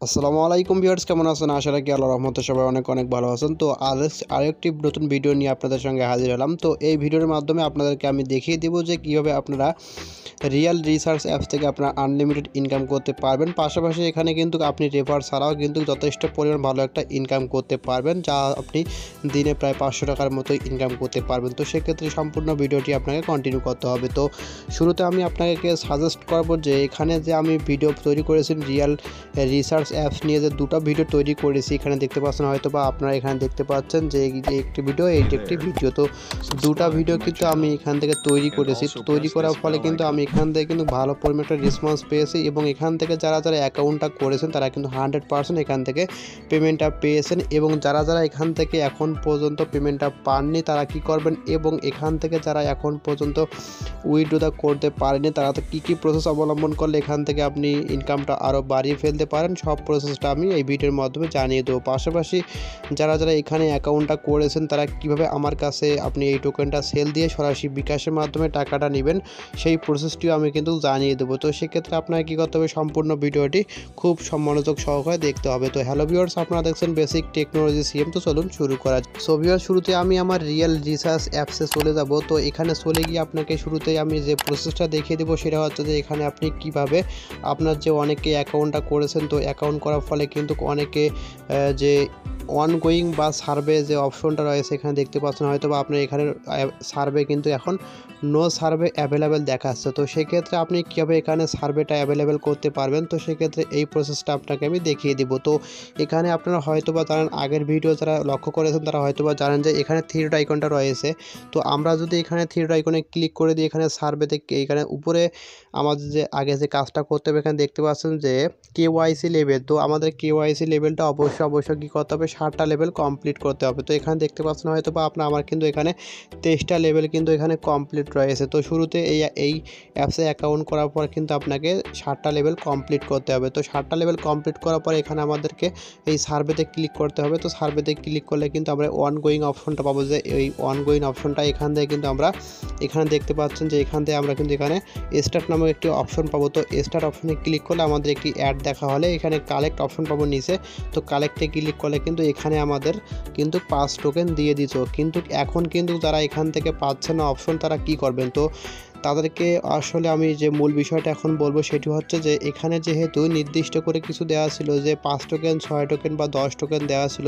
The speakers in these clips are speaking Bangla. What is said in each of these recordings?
আসসালামু আলাইকুম ভিউয়ার্স, কেমন আছেন? আশা রাখি আল্লাহর রহমতে সবাই অনেক অনেক ভালো আছেন। তো আরেকটি নতুন ভিডিও নিয়ে আপনাদের সঙ্গে হাজির হলাম। তো এই ভিডিওর মাধ্যমে আপনাদেরকে আমি দেখিয়ে দেব যে কীভাবে আপনারা রিয়েল রিসার্চ অ্যাপস থেকে আপনারা আনলিমিটেড ইনকাম করতে পারবেন। পাশাপাশি এখানে কিন্তু আপনি রেফার ছাড়াও কিন্তু যথেষ্ট পরিমাণ ভালো একটা ইনকাম করতে পারবেন, যা আপনি দিনে প্রায় 500 টাকার মতো ইনকাম করতে পারবেন। তো সেক্ষেত্রে সম্পূর্ণ ভিডিওটি আপনাকে কন্টিনিউ করতে হবে। তো শুরুতে আমি আপনাকে সাজেস্ট করব যে এখানে যে আমি ভিডিও তৈরি করেছি রিয়েল রিসার্চ অ্যাপস নিয়ে যে দুটো ভিডিও তৈরি করেছি, এখানে দেখতে পাচ্ছেন হয়তো বা আপনারা এখানে দেখতে পাচ্ছেন যে এই যে একটি ভিডিও, এইটি একটি ভিডিও। তো দুটো ভিডিও কিন্তু আমি এখান থেকে তৈরি করেছি। তো তৈরি করার ফলে কিন্তু আমি এখান থেকে কিন্তু ভালো পরিমাণ একটা রেসপন্স পেয়েছি এবং এখান থেকে যারা অ্যাকাউন্টটা করেছেন তারা কিন্তু 100% এখান থেকে পেমেন্টটা পেয়েছেন। এবং যারা এখান থেকে এখন পর্যন্ত পেমেন্টটা পাননি তারা কি করবেন, এবং এখান থেকে যারা এখন পর্যন্ত উইথড্রটা করতে পারেনি তারা তো কী প্রসেস অবলম্বন করলে এখান থেকে আপনি ইনকামটা আরও বাড়িয়ে ফেলতে পারেন, সব প্রসেসটা আমি এই ভিডিওর মাধ্যমে জানিয়ে দেবো। পাশাপাশি যারা এখানে অ্যাকাউন্টটা করেছেন তারা কিভাবে আমার কাছে আপনি এই টোকেনটা সেল দিয়ে সরাসরি বিকাশের মাধ্যমে টাকাটা নেবেন, সেই প্রসেসটিও আমি কিন্তু জানিয়ে দেবো। তো সেক্ষেত্রে আপনাকে কী করতে হবে, সম্পূর্ণ ভিডিওটি খুব মনোযোগ সহকারে দেখতে হবে। তো হ্যালো ভিউয়ার্স, আপনারা দেখছেন বেসিক টেকনোলজি সিএম। তো চলুন শুরু করা। সো ভিউয়ার্স, শুরুতে আমি আমার রিয়েল রিসার্চ অ্যাপসে চলে যাব। তো এখানে চলে গিয়ে আপনাকে শুরুতেই আমি যে প্রসেসটা দেখিয়ে দেবো সেটা হচ্ছে যে এখানে আপনি কিভাবে আপনার যে অনেকে অ্যাকাউন্টটা করেছেন, তো অ্যাকাউন্ট করার ফলে কিন্তু অনেকে যে অনগোয়িং বা সার্ভে যে অপশনটা রয়েছে এখানে দেখতে পাচ্ছেন হয়তো বা আপনার এখানে সার্ভে কিন্তু এখন নো সার্ভে অ্যাভেলেবেল দেখাচ্ছে। তো সেক্ষেত্রে আপনি কীভাবে এখানে সার্ভেটা অ্যাভেলেবেল করতে পারবেন, তো সেক্ষেত্রে এই প্রসেসটা আপনাকে আমি দেখিয়ে দিব। তো এখানে আপনারা হয়তো বা জানেন, আগের ভিডিও যারা লক্ষ্য করেছেন তারা হয়তো বা জানেন যে এখানে থ্রি ডট আইকনটা রয়েছে। তো আমরা যদি এখানে থ্রি ডট আইকনে ক্লিক করে দিই, এখানে সার্ভেতে এখানে উপরে আমাদের যে আগে যে কাজটা করতে হবে এখানে দেখতে পাচ্ছেন যে কেওয়াইসি লেভেল। তো আমাদের কেওয়াইসি লেভেলটা অবশ্যই কী করতে হবে, 7টা লেভেল কমপ্লিট করতে হবে। তো এখানে দেখতে পাচ্ছেন হয়তো বা আমার কিন্তু এখানে 23টা লেভেল কিন্তু এখানে কমপ্লিট রয়েছে। তো শুরুতে এই অ্যাপসে অ্যাকাউন্ট করার পর কিন্তু আপনাকে 7টা লেভেল কমপ্লিট করতে হবে। তো 7টা লেভেল কমপ্লিট করার পর এখানে আমাদেরকে এই সার্ভেতে ক্লিক করতে হবে। তো সার্ভেতে ক্লিক করলে কিন্তু আমরা অনগোয়িং অপশনটা পাবো, যে এই অনগোয়িং অপশনটা এখান থেকে কিন্তু আমরা এখানে দেখতে পাচ্ছেন যে এখান থেকে আমরা কিন্তু এখানে স্টার্ট নামক একটি অপশন পাবো। তো স্টার্ট অপশনে ক্লিক করলে আমাদের একটি অ্যাড দেখা হলে এখানে কালেক্ট অপশন পাবো নিচে। তো কালেক্টে ক্লিক করলে কিন্তু এখানে আমাদের কিন্তু 5 টোকেন দিয়ে দিত, কিন্তু এখন কিন্তু যারা এখান থেকে পাচ্ছে না অপশন তারা কি করবেন, তো তাদেরকে আসলে আমি যে মূল বিষয়টা এখন বলবো সেটি হচ্ছে যে এখানে যেহেতু নির্দিষ্ট করে কিছু দেওয়া ছিল যে 5 টোকেন, 6 টোকেন বা 10 টোকেন দেওয়া ছিল,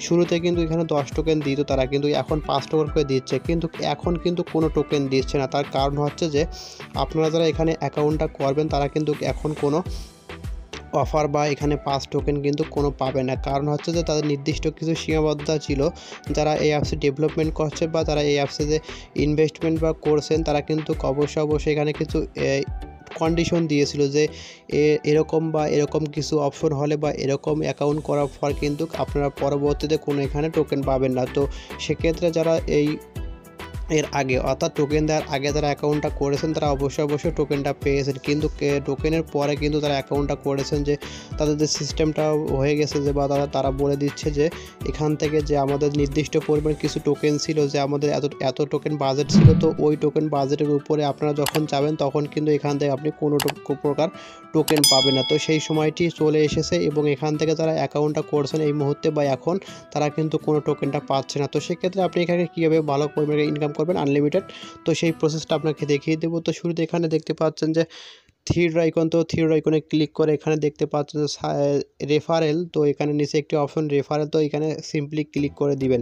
শুরুতে কিন্তু এখানে 10 টোকেন দিত তারা, কিন্তু এখন 5 টোকেন করে দিচ্ছে, কিন্তু এখন কিন্তু কোনো টোকেন দিচ্ছে না। তার কারণ হচ্ছে যে আপনারা যারা এখানে অ্যাকাউন্টটা করবেন তারা কিন্তু এখন কোনো অফার বা এখানে 5 টোকেন কিন্তু কোনো পাবে না। কারণ হচ্ছে যে তাদের নির্দিষ্ট কিছু সীমাবদ্ধতা ছিল, যারা এই অ্যাপসে ডেভেলপমেন্ট করছে বা তারা এই অ্যাপসে যে ইনভেস্টমেন্ট বা করছেন তারা কিন্তু অবশ্যই এখানে কিছু কন্ডিশন দিয়েছিল যে এরকম বা এরকম কিছু অপশন হলে বা এরকম অ্যাকাউন্ট করার পর কিন্তু আপনারা পরবর্তীতে কোনো এখানে টোকেন পাবেন না। তো সেক্ষেত্রে যারা এর আগে অর্থাৎ টোকেন দেওয়ার আগে যারা অ্যাকাউন্টটা করেছেন তারা অবশ্যই টোকেনটা পেয়েছেন, কিন্তু টোকেনের পরে কিন্তু তারা অ্যাকাউন্টটা করেছেন যে তাদের যে সিস্টেমটা হয়ে গেছে যে বা তারা বলে দিচ্ছে যে এখান থেকে যে আমাদের নির্দিষ্ট পরিমাণ কিছু টোকেন ছিল, যে আমাদের এত টোকেন বাজেট ছিল, তো ওই টোকেন বাজেটের উপরে আপনারা যখন যাবেন তখন কিন্তু এখান থেকে আপনি কোনো প্রকার টোকেন পাবেন না। তো সেই সময়টি চলে এসেছে এবং এখান থেকে যারা অ্যাকাউন্টটা করছেন এই মুহূর্তে বা এখন তারা কিন্তু কোনো টোকেনটা পাচ্ছে না। তো সেক্ষেত্রে আপনি এখানে কীভাবে ভালো পরিমাণে ইনকাম করবেন আনলিমিটেড, তো সেই প্রসেসটা আপনাকে দেখিয়ে দেবো। তো শুরুতে এখানে দেখতে পাচ্ছেন যে থ্রি আইকন, তো থ্রি আইকনে ক্লিক করে এখানে দেখতে পাচ্ছেন যে রেফারেল, তো এখানে নিচে একটি অপশন রেফারেল, তো এখানে সিম্পলি ক্লিক করে দিবেন।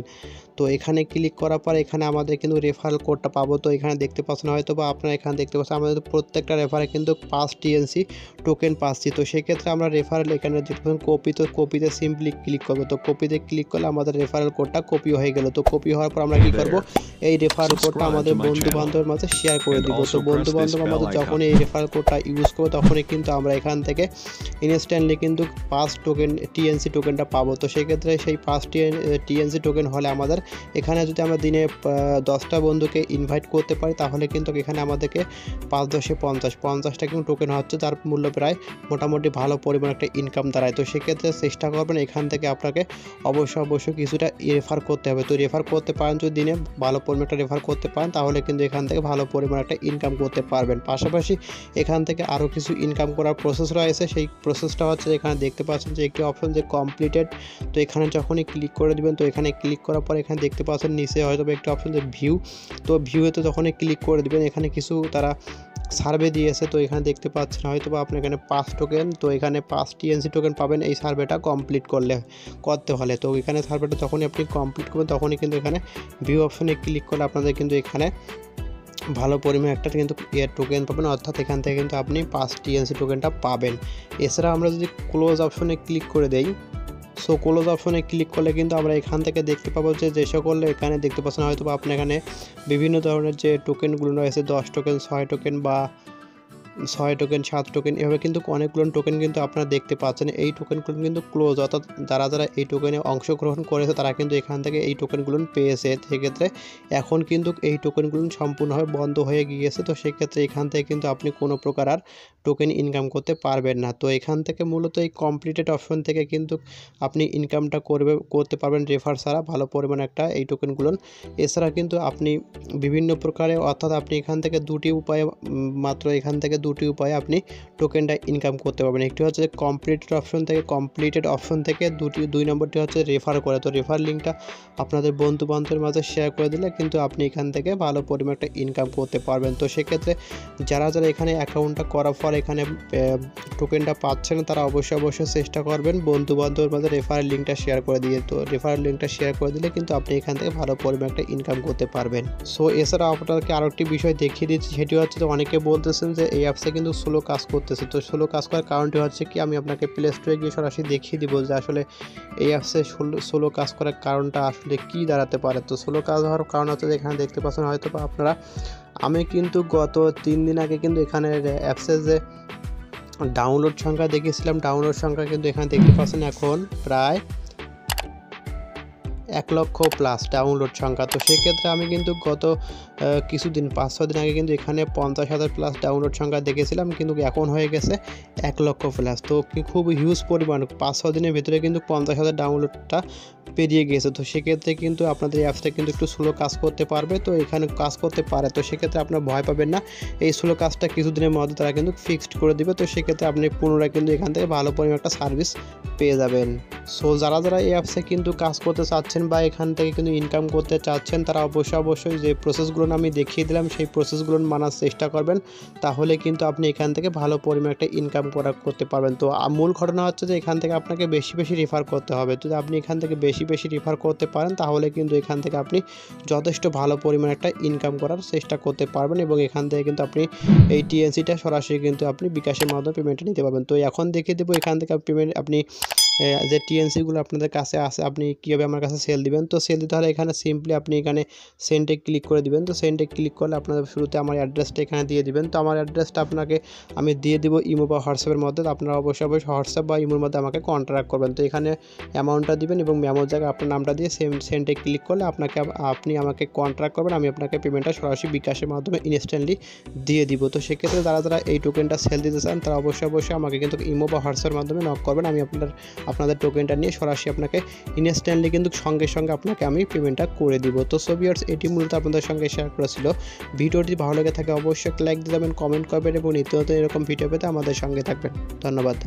তো এখানে ক্লিক করার পর এখানে আমাদের কিন্তু রেফারেল কোডটা পাবো। তো এখানে দেখতে পাচ্ছেন হয়তো বা আপনারা এখানে দেখতে পাচ্ছেন আমাদের প্রত্যেকটা রেফারে কিন্তু 5 টিএনসি টোকেন পাচ্ছি। তো সেক্ষেত্রে আমরা রেফারেল এখানে দেখতে পাচ্ছেন কপি, তো কপিতে সিম্পলি ক্লিক করবো। তো কপিতে ক্লিক করলে আমাদের রেফারেল কোডটা কপি হয়ে গেল। তো কপি হওয়ার পর আমরা কি করব, এই রেফারেল কোডটা আমাদের বন্ধু বান্ধবের মাঝে শেয়ার করে দিব। তো বন্ধু বান্ধব আমাদের যখন এই রেফারেল কোডটা ইউজ করবো তখনই কিন্তু আমরা এখান থেকে ইনস্ট্যান্টলি কিন্তু 5 টোকেন টিএনসি টোকেনটা পাবো। তো সেক্ষেত্রে সেই 5 টিএনসি টোকেন হলে আমাদের এখানে যদি আমরা দিনে 10টা বন্ধুকে ইনভাইট করতে পারি তাহলে কিন্তু এখানে আমাদেরকে 5 10 50টা কিন্তু টোকেন হচ্ছে, যার মূল্য প্রায় মোটামুটি ভালো পরিমাণ একটা ইনকাম দাঁড়ায়। তো সেক্ষেত্রে চেষ্টা করবেন এখান থেকে আপনাকে অবশ্যই কিছুটা রেফার করতে হবে। তো রেফার করতে পারেন, যদি দিনে ভালো পরিমাণ একটা রেফার করতে পারেন তাহলে কিন্তু এখান থেকে ভালো পরিমাণ একটা ইনকাম করতে পারবেন। পাশাপাশি এখান থেকে আরও কিছু ইনকাম করার প্রসেস রয়েছে। সেই প্রসেসটা হচ্ছে এখানে দেখতে পাচ্ছেন যে একটি অপশন যে কমপ্লিটেড। তো এখানে যখনই ক্লিক করে দিবেন, তো এখানে ক্লিক করার পর এখানে দেখতে পাচ্ছেন নিচে হয়তো একটি অপশন যে ভিউ। তো ভিউতে যখনই ক্লিক করে দিবেন, এখানে কিছু তারা সার্ভে দিয়েছে। তো এখানে দেখতে পাচ্ছেন হয়তো বা আপনি এখানে 5 টোকেন, তো এখানে 5 টিএনসি টোকেন পাবেন এই সার্ভেটা কমপ্লিট করতে হলে। তো এখানে সার্ভেটা যখনই আপনি কমপ্লিট করবেন, তখনই কিন্তু এখানে ভিউ অপশনে ক্লিক করলে আপনাদের কিন্তু এখানে ভালো পরিমাণে একটা কিন্তু টোকেন পাবেন, অর্থাৎ এখান থেকে কিন্তু আপনি 5 টিএনসি টোকেনটা পাবেন। এছাড়া আমরা যদি ক্লোজ অপশনে ক্লিক করে দেই, সো ক্লোজ অপশনে ক্লিক করলে কিন্তু আমরা এখান থেকে দেখতে পাবো যে সকল এখানে দেখতে পাচ্ছেন হয়তো বা আপনি এখানে বিভিন্ন ধরনের যে টোকেনগুলো রয়েছে 10 টোকেন, 6 টোকেন বা 6 টোকেন, 7 টোকেন, এভাবে কিন্তু অনেকগুলো টোকেন কিন্তু আপনারা দেখতে পাচ্ছেন। এই টোকেনগুলো কিন্তু ক্লোজ, অর্থাৎ যারা এই টোকেনে অংশগ্রহণ করেছে তারা কিন্তু এখান থেকে এই টোকেনগুলো পেয়েছে। সেক্ষেত্রে এখন কিন্তু এই টোকেনগুলো সম্পূর্ণভাবে বন্ধ হয়ে গিয়েছে। তো সেক্ষেত্রে এখান থেকে কিন্তু আপনি কোনো প্রকার আর টোকেন ইনকাম করতে পারবেন না। তো এখান থেকে মূলত এই কমপ্লিটেড অপশন থেকে কিন্তু আপনি ইনকামটা করতে পারবেন রেফার ছাড়া ভালো পরিমাণ একটা এই টোকেনগুলো। এছাড়া কিন্তু আপনি বিভিন্ন প্রকারে, অর্থাৎ আপনি এখান থেকে দুটি উপায়ে মাত্র এখান থেকে দুটি উপায়ে আপনি টোকেনটা ইনকাম করতে পারবেন। একটি হচ্ছে কমপ্লিটেড অপশন থেকে দুই নম্বরটি হচ্ছে রেফার করে। তো রেফার লিঙ্কটা আপনাদের বন্ধু বান্ধবের মাঝে শেয়ার করে দিলে কিন্তু আপনি এখান থেকে ভালো পরিমাণ একটা ইনকাম করতে পারবেন। তো সেক্ষেত্রে যারা এখানে অ্যাকাউন্টটা করার পর এখানে টোকেনটা পাচ্ছেন, তারা অবশ্যই চেষ্টা করবেন বন্ধু বান্ধবের মাঝে রেফারেল লিঙ্কটা শেয়ার করে দিয়ে। তো রেফারেল লিঙ্কটা শেয়ার করে দিলে কিন্তু আপনি এখান থেকে ভালো পরিমাণ একটা ইনকাম করতে পারবেন। সো এছাড়া আপনাদেরকে আরও একটি বিষয় দেখিয়ে দিচ্ছি, সেটি হচ্ছে যে অনেকে বলতেছেন যে এই অ্যাপসে কিন্তু স্লো কাজ করতেছে। তো স্লো কাজ করার কারণটি হচ্ছে কি, আমি আপনাকে প্লে স্টোরে গিয়ে সরাসরি দেখিয়ে দিব যে আসলে এই অ্যাপসে স্লো কাজ করার কারণটা আসলে কি দাঁড়াতে পারে। তো স্লো কাজ হওয়ার কারণ হচ্ছে যে এখানে দেখতে পাচ্ছেন হয়তো বা আপনারা, আমি কিন্তু গত 3 দিন আগে কিন্তু এখানে অ্যাপসে যে ডাউনলোড সংখ্যা দেখেছিলাম, ডাউনলোড সংখ্যা কিন্তু এখানে দেখতে পাচ্ছেন এখন প্রায় 1 লক্ষ প্লাস ডাউনলোড সংখ্যা। তো সেক্ষেত্রে আমি কিন্তু গত কিছুদিন 5-6 দিন আগে কিন্তু এখানে 50,000 প্লাস ডাউনলোড সংখ্যা দেখেছিলাম, কিন্তু এখন হয়ে গেছে 1 লক্ষ প্লাস। তো খুব হিউজ পরিমাণ, 5-6 দিনের ভিতরে কিন্তু 50,000 ডাউনলোডটা পেরিয়ে গিয়েছে। তো সেক্ষেত্রে কিন্তু আপনাদের এই অ্যাপসটা কিন্তু একটু স্লো কাজ করতে পারবে, তো এখানে কাজ করতে পারে। তো সেক্ষেত্রে আপনার ভয় পাবেন না, এই স্লো কাজটা কিছুদিনের মধ্যে তারা কিন্তু ফিক্সড করে দিবে। তো সেক্ষেত্রে আপনি পুনরায় কিন্তু এখান থেকে ভালো পরিমাণ একটা সার্ভিস পেয়ে যাবেন। সো যারা এই অ্যাপসে কিন্তু কাজ করতে চাচ্ছেন বা এখান থেকে কিন্তু ইনকাম করতে চাচ্ছেন, তারা অবশ্যই যে প্রসেসগুলো আমি দেখিয়ে দিলাম সেই প্রসেসগুলো মানার চেষ্টা করবেন। তাহলে কিন্তু আপনি এখান থেকে ভালো পরিমাণ একটা ইনকাম করতে পারবেন। তো মূল ঘটনা হচ্ছে যে এখান থেকে আপনাকে বেশি রেফার করতে হবে। তো আপনি এখান থেকে বেশি রেফার করতে পারেন, তাহলে কিন্তু এখান থেকে আপনি যথেষ্ট ভালো পরিমাণ একটা ইনকাম করার চেষ্টা করতে পারবেন, এবং এখান থেকে কিন্তু আপনি এই টিএনসিটা সরাসরি কিন্তু আপনি বিকাশের মাধ্যমে পেমেন্টটা নিতে পারবেন। তো এখন দেখিয়ে দেবো এখান থেকে পেমেন্ট আপনি যে টিএনসিগুলো আপনাদের কাছে আছে আপনি কীভাবে আমার কাছে সেল দিবেন। তো সেল দিতে হলে এখানে সিম্পলি আপনি এখানে সেন্ডে ক্লিক করে দিবেন। তো সেন্ডে ক্লিক করলে আপনাদের শুরুতে আমার অ্যাড্রেসটা এখানে দিয়ে দিবেন। তো আমার অ্যাড্রেসটা আপনাকে আমি দিয়ে দিব ইমো বা হোয়াটসঅ্যাপের মধ্যে। তো আপনারা অবশ্যই হোয়াটসঅ্যাপ বা ইমোর মধ্যে আমাকে কন্ট্যাক্ট করবেন। তো এখানে অ্যামাউন্টটা দিবেন এবং মেমোর জায়গায় আপনার নামটা দিয়ে সেন্ডে ক্লিক করলে আপনি আমাকে কন্ট্যাক্ট করবেন, আমি আপনাকে পেমেন্টটা সরাসরি বিকাশের মাধ্যমে ইনস্ট্যান্টলি দিয়ে দিব। তো সেক্ষেত্রে যারা এই টোকেনটা সেল দিতে চান, তারা অবশ্যই আমাকে কিন্তু ইমো বা হোয়াটসঅ্যাপের মাধ্যমে নক করবেন। আমি আপনাদের টোকেনটা নিয়ে সরাসরি আপনাকে ইনস্ট্যান্টলি কিন্তু সঙ্গে আপনাকে আমি পেমেন্টটা করে দিব। তো সো ভিউয়ার্স, এটি মূলত আপনাদের সঙ্গে শেয়ার করেছিল। ভিডিওটি ভালো লেগে থাকে অবশ্যই লাইক দিয়ে যাবেন, কমেন্ট করবেন এবং নিত্য নতুন এরকম ভিডিও পেতে আমাদের সঙ্গে থাকবেন। ধন্যবাদ।